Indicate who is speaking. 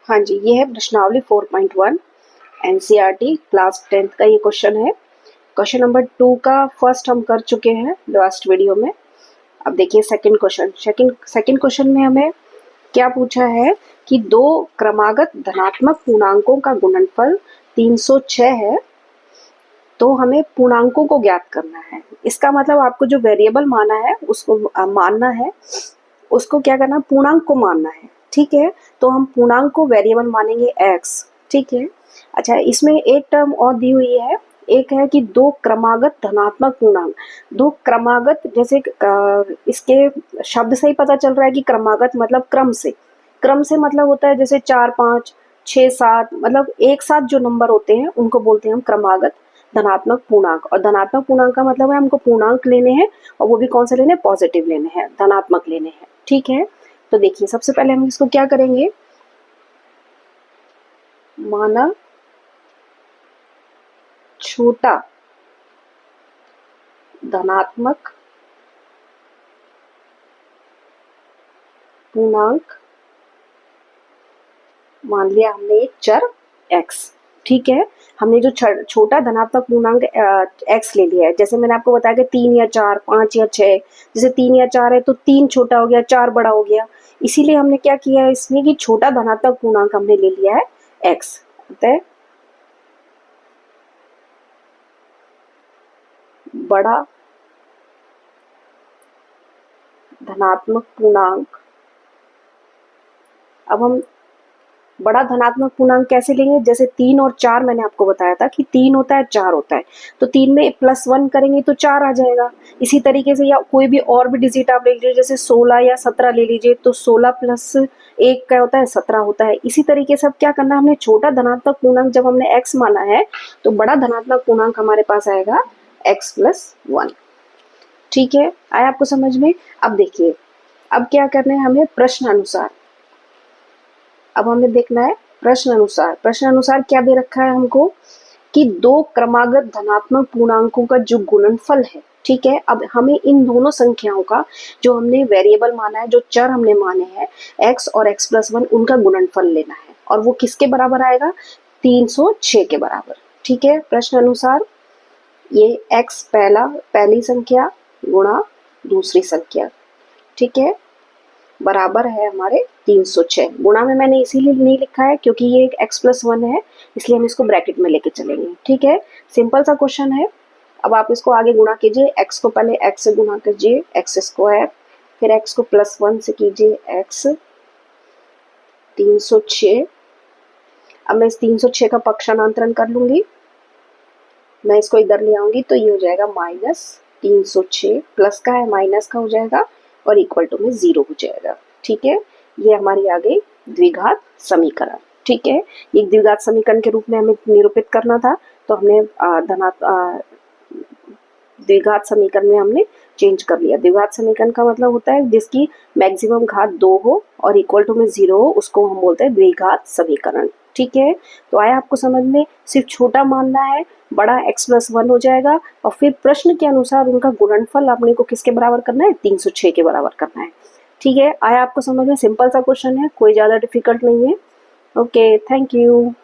Speaker 1: हाँ जी, ये है प्रश्नावली 4.1 एनसीईआरटी क्लास 10th का ये क्वेश्चन है। क्वेश्चन नंबर 2 का फर्स्ट हम कर चुके हैं लास्ट वीडियो में। अब देखिए सेकंड क्वेश्चन। सेकंड क्वेश्चन में हमें क्या पूछा है कि दो क्रमागत धनात्मक पूर्णांकों का गुणनफल 306 है, तो हमें पूर्णांकों को ज्ञात करना है। इसका मतलब आपको जो वेरिएबल माना है उसको मानना है, उसको क्या करना, पूर्णांक को मानना है। ठीक है, तो हम पूर्णांक को वेरिएबल मानेंगे x। ठीक है, अच्छा इसमें एक टर्म और दी हुई है, एक है कि दो क्रमागत धनात्मक पूर्णांक। दो क्रमागत, जैसे इसके शब्द से ही पता चल रहा है कि क्रमागत मतलब क्रम से मतलब होता है जैसे 4 5 6 7, मतलब एक साथ जो नंबर होते हैं उनको बोलते हैं हम क्रमागत धनात्मक पूर्णांक। और धनात्मक पूर्णांक का मतलब है हमको पूर्णांक लेने हैं, और वो भी कौन से लेने हैं, पॉजिटिव लेने हैं, धनात्मक लेने हैं। ठीक है, तो देखिए सबसे पहले हम इसको क्या करेंगे, माना छोटा धनात्मक पूर्णांक, मान लिया हमने एक चर x। ठीक है, हमने जो छोटा धनात्मक पूर्णांक x ले लिया है, जैसे मैंने आपको बताया कि 3 या 4 5 या 6, जैसे 3 या 4 है तो 3 छोटा हो गया, 4 बड़ा हो गया। इसीलिए हमने क्या किया है इसमें कि छोटा धनात्मक पूर्णांक हमने ले लिया है x। अतः बड़ा धनात्मक पूर्णांक, अब हम बड़ा धनात्मक पूर्णांक कैसे लेंगे, जैसे 3 और 4 मैंने आपको बताया था कि 3 होता है 4 होता है, तो 3 में +1 करेंगे तो 4 आ जाएगा। इसी तरीके से, या कोई भी और भी डिजिट आप ले लीजिए, जैसे 16 या 17 ले लीजिए, तो 16 + 1 क्या होता है, 17 होता है। इसी तरीके से अब क्या करना है, हमने छोटा धनात्मक पूर्णांक जब हमने x माना है, तो बड़ा धनात्मक पूर्णांक हमारे पास आएगा x + 1। ठीक है, आया आपको समझ में। अब देखिए, अब क्या करना है हमें, प्रश्न अनुसार। अब हमें देखना है प्रश्न अनुसार क्या दे रखा है हमको कि दो क्रमागत धनात्मक पूर्णांकों का जो गुणनफल है। ठीक है, अब हमें इन दोनों संख्याओं का, जो हमने वेरिएबल माना है, जो चर हमने माने हैं x और x + 1, उनका गुणनफल लेना है, और वो किसके बराबर आएगा, 306 के बराबर। ठीक है, प्रश्न अनुसार ये x पहली संख्या गुणा दूसरी संख्या, ठीक है, बराबर है हमारे 306। गुणा में मैंने इसीलिए नहीं लिखा है क्योंकि ये एक x + 1 है, इसलिए हम इसको ब्रैकेट में लेके चलेंगे। ठीक है, सिंपल सा क्वेश्चन है। अब आप इसको आगे गुणा कीजिए, x को पहले x से गुणा कीजिए, x², फिर x को +1 से कीजिए, x 306। अब मैं इस 306 का पक्षांतरण कर लूंगी, मैं इसको इधर ले आऊंगी तो ये हो जाएगा -306, प्लस का है माइनस का हो जाएगा, और इक्वल टू में 0 हो जाएगा। ठीक है, ये हमारी आ गई द्विघात समीकरण। ठीक है, एक द्विघात समीकरण के रूप में हमें निरूपित करना था, तो हमने द्विघात समीकरण में हमने चेंज कर लिया। द्विघात समीकरण का मतलब होता है जिसकी मैक्सिमम घात 2 हो और इक्वल टू में 0 हो, उसको हम बोलते हैं द्विघात समीकरण। ठीक है, तो आया आपको समझ में। सिर्फ छोटा मानना है, बड़ा x + 1 हो जाएगा, और फिर प्रश्न के अनुसार उनका गुणनफल अपने को किसके बराबर करना है, 306 के बराबर करना है। ठीक है, आया आपको समझ में। सिंपल सा क्वेश्चन है, कोई ज़्यादा डिफिकल्ट नहीं है। Okay, thank you.